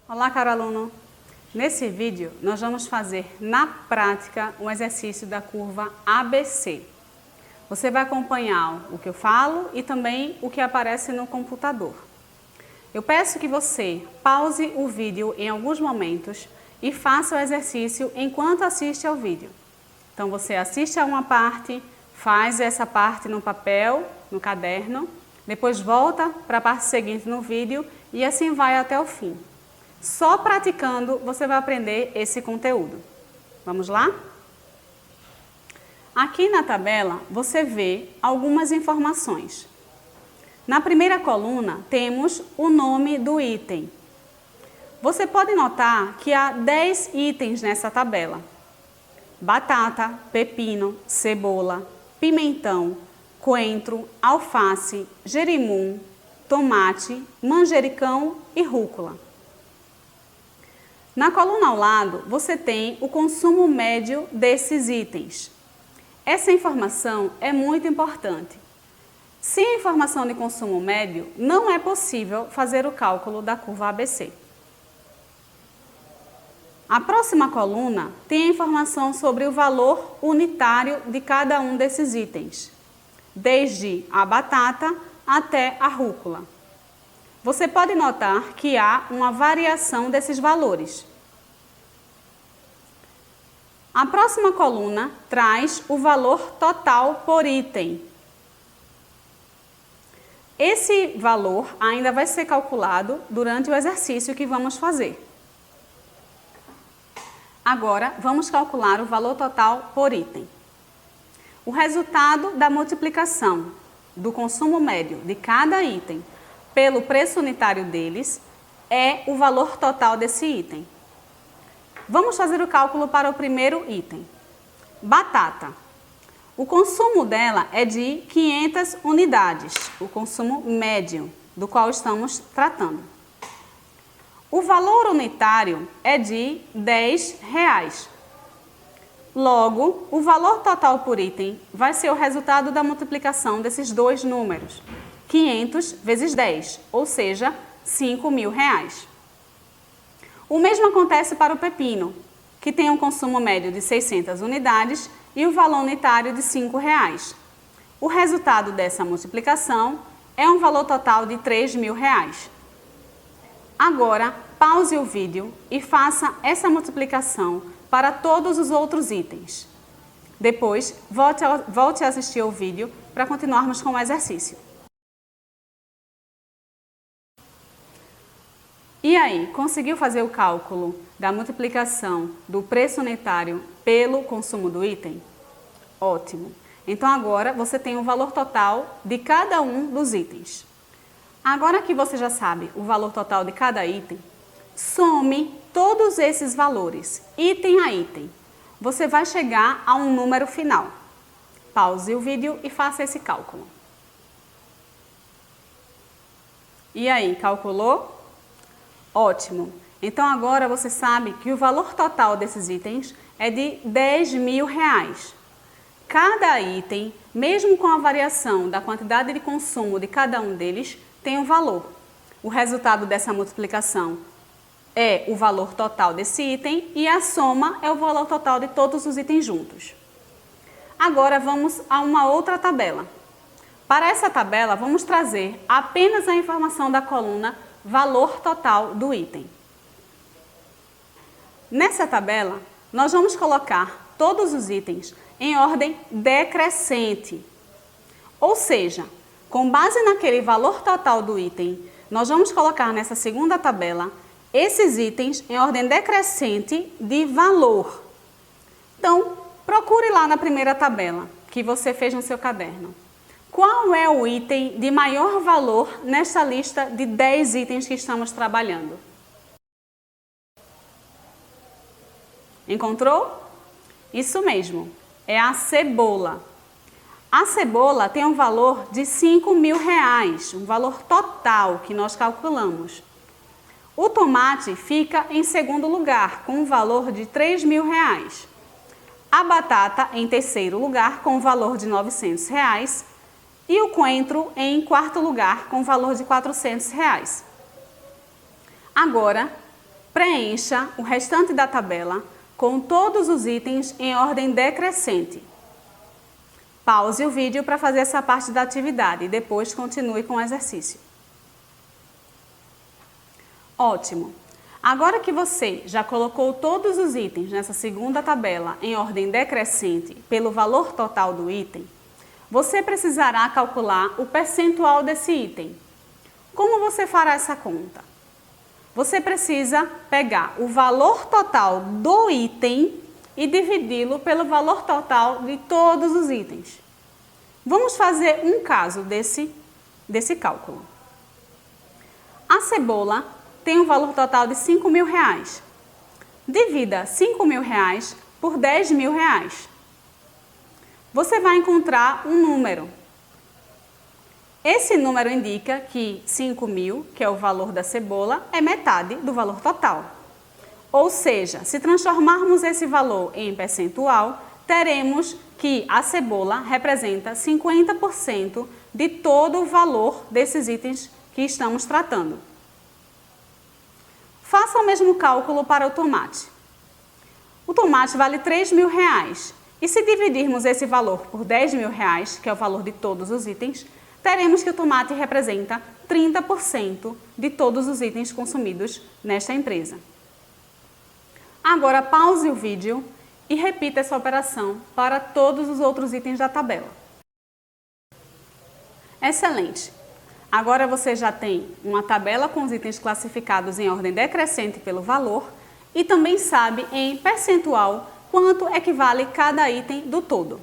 Olá, caro aluno! Nesse vídeo, nós vamos fazer na prática um exercício da curva ABC. Você vai acompanhar o que eu falo e também o que aparece no computador. Eu peço que você pause o vídeo em alguns momentos e faça o exercício enquanto assiste ao vídeo. Então, você assiste a uma parte, faz essa parte no papel, no caderno, depois volta para a parte seguinte no vídeo e assim vai até o fim. Só praticando você vai aprender esse conteúdo. Vamos lá? Aqui na tabela você vê algumas informações. Na primeira coluna temos o nome do item. Você pode notar que há 10 itens nessa tabela. Batata, pepino, cebola, pimentão, coentro, alface, jerimum, tomate, manjericão e rúcula. Na coluna ao lado, você tem o consumo médio desses itens. Essa informação é muito importante. Sem a informação de consumo médio, não é possível fazer o cálculo da curva ABC. A próxima coluna tem a informação sobre o valor unitário de cada um desses itens, desde a batata até a rúcula. Você pode notar que há uma variação desses valores. A próxima coluna traz o valor total por item. Esse valor ainda vai ser calculado durante o exercício que vamos fazer. Agora, vamos calcular o valor total por item. O resultado da multiplicação do consumo médio de cada item pelo preço unitário deles é o valor total desse item. Vamos fazer o cálculo para o primeiro item. Batata. O consumo dela é de 500 unidades, o consumo médio do qual estamos tratando. O valor unitário é de R$10. Logo, o valor total por item vai ser o resultado da multiplicação desses dois números. 500 vezes 10, ou seja, R$5.000. O mesmo acontece para o pepino, que tem um consumo médio de 600 unidades e o valor unitário de R$5. O resultado dessa multiplicação é um valor total de R$3.000. Agora, pause o vídeo e faça essa multiplicação para todos os outros itens. Depois, volte a assistir o vídeo para continuarmos com o exercício. E aí, conseguiu fazer o cálculo da multiplicação do preço unitário pelo consumo do item? Ótimo! Então agora você tem o valor total de cada um dos itens. Agora que você já sabe o valor total de cada item, some todos esses valores, item a item. Você vai chegar a um número final. Pause o vídeo e faça esse cálculo. E aí, calculou? Ótimo! Então agora você sabe que o valor total desses itens é de R$10.000. Cada item, mesmo com a variação da quantidade de consumo de cada um deles, tem um valor. O resultado dessa multiplicação é o valor total desse item e a soma é o valor total de todos os itens juntos. Agora vamos a uma outra tabela. Para essa tabela, vamos trazer apenas a informação da coluna valor total do item. Nessa tabela, nós vamos colocar todos os itens em ordem decrescente. Ou seja, com base naquele valor total do item, nós vamos colocar nessa segunda tabela esses itens em ordem decrescente de valor. Então, procure lá na primeira tabela que você fez no seu caderno. Qual é o item de maior valor nesta lista de 10 itens que estamos trabalhando? Encontrou? Isso mesmo, é a cebola. A cebola tem um valor de R$5.000, um valor total que nós calculamos. O tomate fica em segundo lugar, com um valor de R$3.000. A batata em terceiro lugar, com um valor de R$900. e o coentro em quarto lugar com o valor de R$ 400. Agora, preencha o restante da tabela com todos os itens em ordem decrescente. Pause o vídeo para fazer essa parte da atividade e depois continue com o exercício. Ótimo! Agora que você já colocou todos os itens nessa segunda tabela em ordem decrescente pelo valor total do item, você precisará calcular o percentual desse item. Como você fará essa conta? Você precisa pegar o valor total do item e dividi-lo pelo valor total de todos os itens. Vamos fazer um caso desse cálculo. A cebola tem um valor total de R$ 5.000. Divida R$ 5.000 por R$ 10.000. Você vai encontrar um número. Esse número indica que 5.000, que é o valor da cebola, é metade do valor total. Ou seja, se transformarmos esse valor em percentual, teremos que a cebola representa 50% de todo o valor desses itens que estamos tratando. Faça o mesmo cálculo para o tomate. O tomate vale R$ 3.000 e se dividirmos esse valor por R$ 10.000, que é o valor de todos os itens, teremos que o tomate representa 30% de todos os itens consumidos nesta empresa. Agora pause o vídeo e repita essa operação para todos os outros itens da tabela. Excelente! Agora você já tem uma tabela com os itens classificados em ordem decrescente pelo valor e também sabe em percentual quanto equivale cada item do todo.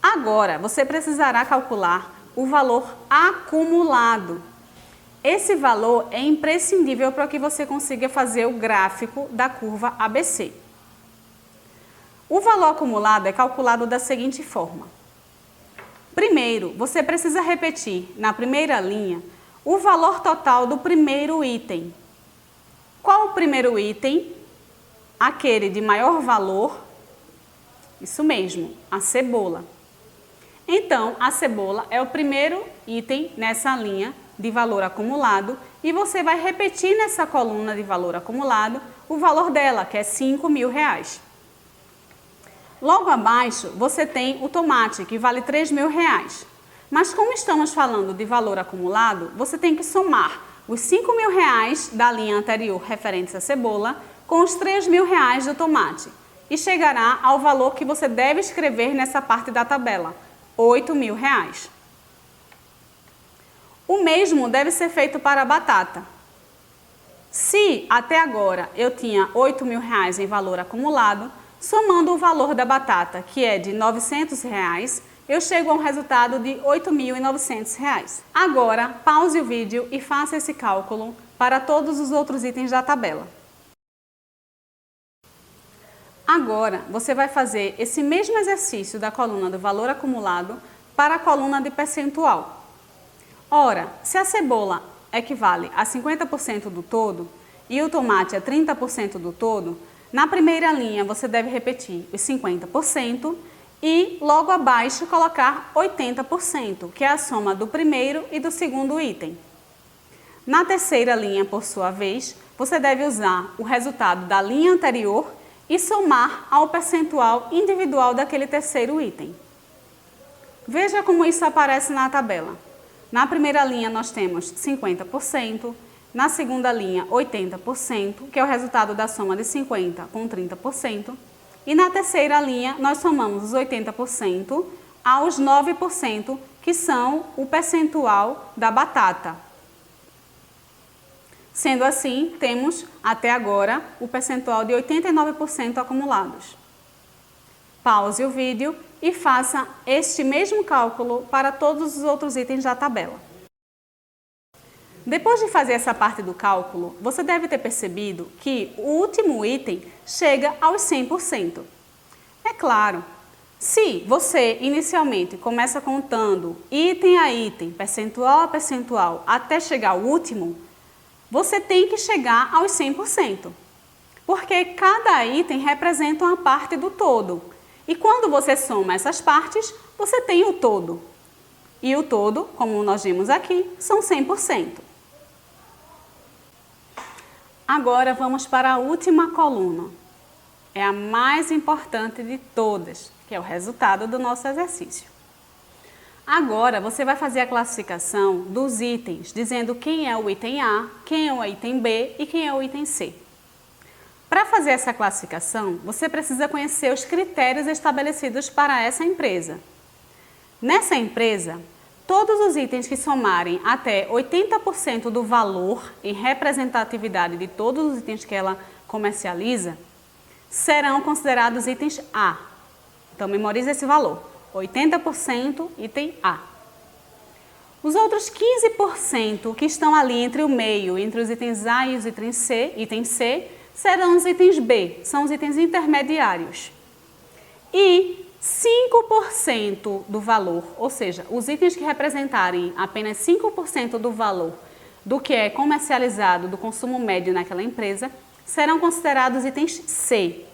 Agora, você precisará calcular o valor acumulado. Esse valor é imprescindível para que você consiga fazer o gráfico da curva ABC. O valor acumulado é calculado da seguinte forma. Primeiro, você precisa repetir na primeira linha o valor total do primeiro item. Qual o primeiro item? Aquele de maior valor. Isso mesmo, a cebola. Então, a cebola é o primeiro item nessa linha de valor acumulado e você vai repetir nessa coluna de valor acumulado o valor dela, que é R$ 5.000. Logo abaixo, você tem o tomate, que vale R$ 3.000. Mas como estamos falando de valor acumulado, você tem que somar os R$ 5.000 da linha anterior referentes à cebola com os R$ 3.000 do tomate e chegará ao valor que você deve escrever nessa parte da tabela, R$ 8.000. O mesmo deve ser feito para a batata. Se até agora eu tinha R$ 8.000 em valor acumulado, somando o valor da batata, que é de R$ 900, eu chego a um resultado de R$ 8.900. Agora, pause o vídeo e faça esse cálculo para todos os outros itens da tabela. Agora, você vai fazer esse mesmo exercício da coluna do valor acumulado para a coluna de percentual. Ora, se a cebola equivale a 50% do todo e o tomate a 30% do todo, na primeira linha você deve repetir os 50% e logo abaixo colocar 80%, que é a soma do primeiro e do segundo item. Na terceira linha, por sua vez, você deve usar o resultado da linha anterior e somar ao percentual individual daquele terceiro item. Veja como isso aparece na tabela. Na primeira linha nós temos 50%, na segunda linha 80%, que é o resultado da soma de 50% com 30%, e na terceira linha nós somamos os 80% aos 9%, que são o percentual da batata. Sendo assim, temos até agora o percentual de 89% acumulados. Pause o vídeo e faça este mesmo cálculo para todos os outros itens da tabela. Depois de fazer essa parte do cálculo, você deve ter percebido que o último item chega aos 100%. É claro, se você inicialmente começa contando item a item, percentual a percentual, até chegar ao último, você tem que chegar aos 100%, porque cada item representa uma parte do todo. E quando você soma essas partes, você tem o todo. E o todo, como nós vimos aqui, são 100%. Agora vamos para a última coluna. É a mais importante de todas, que é o resultado do nosso exercício. Agora você vai fazer a classificação dos itens, dizendo quem é o item A, quem é o item B e quem é o item C. Para fazer essa classificação, você precisa conhecer os critérios estabelecidos para essa empresa. Nessa empresa, todos os itens que somarem até 80% do valor em representatividade de todos os itens que ela comercializa, serão considerados itens A. Então, memorize esse valor, 80% item A. Os outros 15% que estão ali entre o meio, entre os itens A e os item C, serão os itens B, são os itens intermediários. E 5% do valor, ou seja, os itens que representarem apenas 5% do valor do que é comercializado do consumo médio naquela empresa, serão considerados itens C.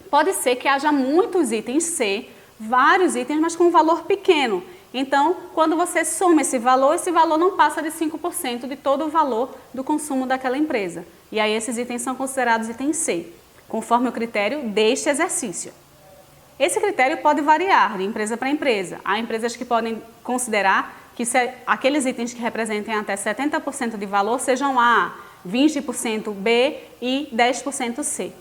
Pode ser que haja muitos itens C, vários itens, mas com um valor pequeno. Então, quando você soma esse valor não passa de 5% de todo o valor do consumo daquela empresa. E aí esses itens são considerados itens C, conforme o critério deste exercício. Esse critério pode variar de empresa para empresa. Há empresas que podem considerar que aqueles itens que representem até 70% de valor sejam A, 20% B e 10% C.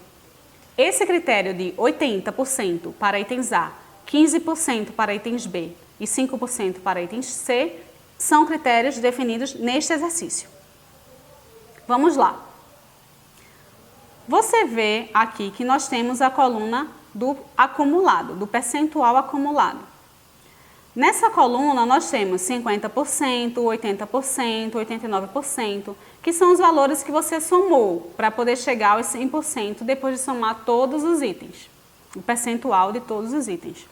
Esse critério de 80% para itens A, 15% para itens B e 5% para itens C são critérios definidos neste exercício. Vamos lá. Você vê aqui que nós temos a coluna do acumulado, do percentual acumulado. Nessa coluna nós temos 50%, 80%, 89%, que são os valores que você somou para poder chegar aos 100% depois de somar todos os itens, o percentual de todos os itens.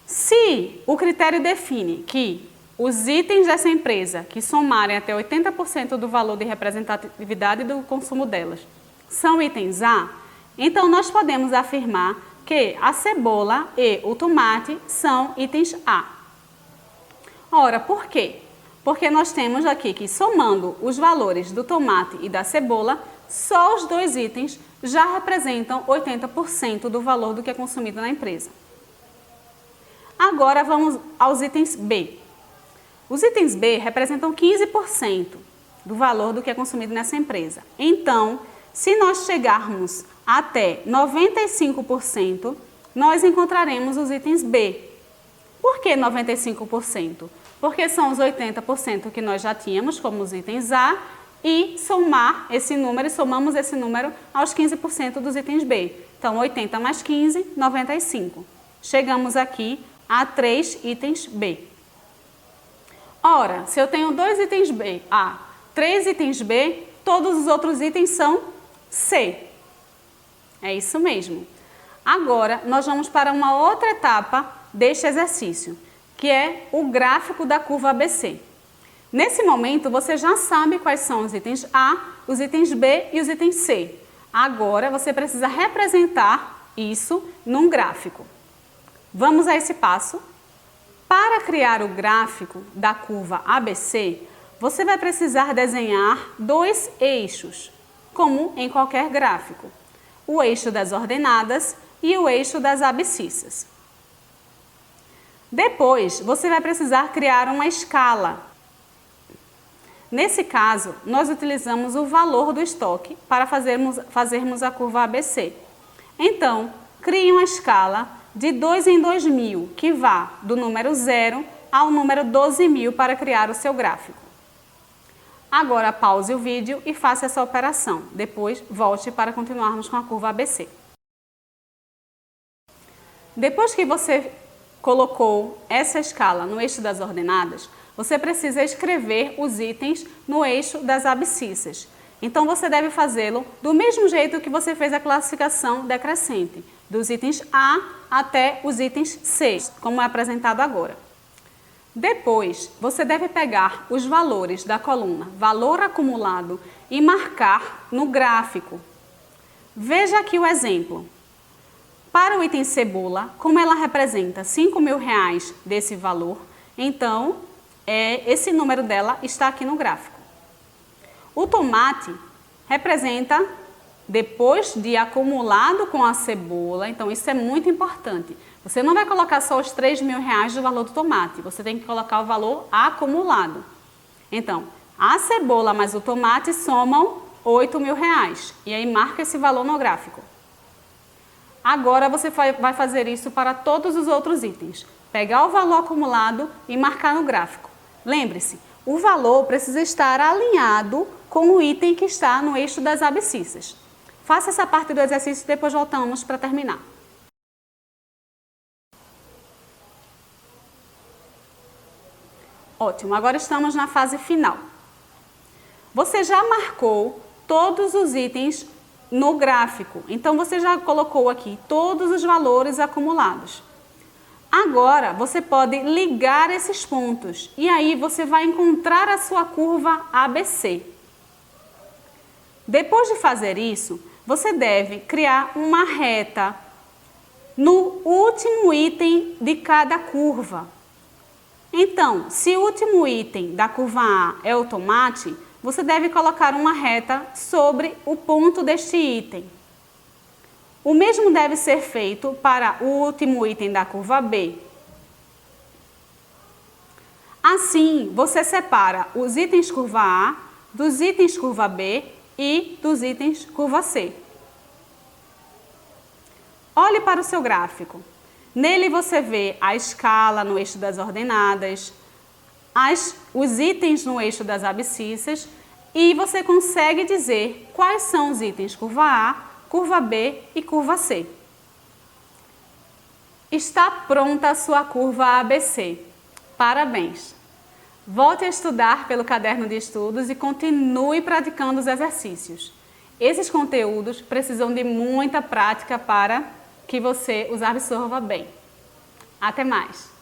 Se o critério define que os itens dessa empresa que somarem até 80% do valor de representatividade do consumo delas são itens A, então nós podemos afirmar que a cebola e o tomate são itens A. Ora, por quê? Porque nós temos aqui que somando os valores do tomate e da cebola, só os dois itens já representam 80% do valor do que é consumido na empresa. Agora vamos aos itens B. Os itens B representam 15% do valor do que é consumido nessa empresa. Então, se nós chegarmos até 95%, nós encontraremos os itens B. Por que 95%? Porque são os 80% que nós já tínhamos como os itens A e somamos esse número aos 15% dos itens B. Então, 80 mais 15, 95. Chegamos aqui a 3 itens B. Ora, se eu tenho 2 itens B, A, 3 itens B, todos os outros itens são C. É isso mesmo. Agora, nós vamos para uma outra etapa deste exercício, que é o gráfico da curva ABC. Nesse momento, você já sabe quais são os itens A, os itens B e os itens C. Agora, você precisa representar isso num gráfico. Vamos a esse passo. Para criar o gráfico da curva ABC, você vai precisar desenhar 2 eixos, como em qualquer gráfico. O eixo das ordenadas e o eixo das abscissas. Depois, você vai precisar criar uma escala. Nesse caso, nós utilizamos o valor do estoque para fazermos a curva ABC. Então, crie uma escala de 2 em 2.000, que vá do número 0 ao número 12.000 para criar o seu gráfico. Agora pause o vídeo e faça essa operação. Depois volte para continuarmos com a curva ABC. Depois que você colocou essa escala no eixo das ordenadas, você precisa escrever os itens no eixo das abscissas. Então você deve fazê-lo do mesmo jeito que você fez a classificação decrescente, dos itens A até os itens C, como é apresentado agora. Depois, você deve pegar os valores da coluna valor acumulado e marcar no gráfico. Veja aqui o exemplo. Para o item cebola, como ela representa R$ 5.000 desse valor, então esse número dela está aqui no gráfico. O tomate representa, depois de acumulado com a cebola, então isso é muito importante. Você não vai colocar só os R$ 3.000 do valor do tomate, você tem que colocar o valor acumulado. Então, a cebola mais o tomate somam R$ 8.000 e aí marca esse valor no gráfico. Agora você vai fazer isso para todos os outros itens. Pegar o valor acumulado e marcar no gráfico. Lembre-se, o valor precisa estar alinhado com o item que está no eixo das abscissas. Faça essa parte do exercício e depois voltamos para terminar. Ótimo, agora estamos na fase final. Você já marcou todos os itens no gráfico, então você já colocou aqui todos os valores acumulados. Agora você pode ligar esses pontos e aí você vai encontrar a sua curva ABC. Depois de fazer isso, você deve criar uma reta no último item de cada curva. Então, se o último item da curva A é o tomate, você deve colocar uma reta sobre o ponto deste item. O mesmo deve ser feito para o último item da curva B. Assim, você separa os itens curva A dos itens curva B e dos itens curva C. Olhe para o seu gráfico. Nele você vê a escala no eixo das ordenadas, os itens no eixo das abscissas e você consegue dizer quais são os itens curva A, curva B e curva C. Está pronta a sua curva ABC. Parabéns! Volte a estudar pelo caderno de estudos e continue praticando os exercícios. Esses conteúdos precisam de muita prática para que você os absorva bem. Até mais!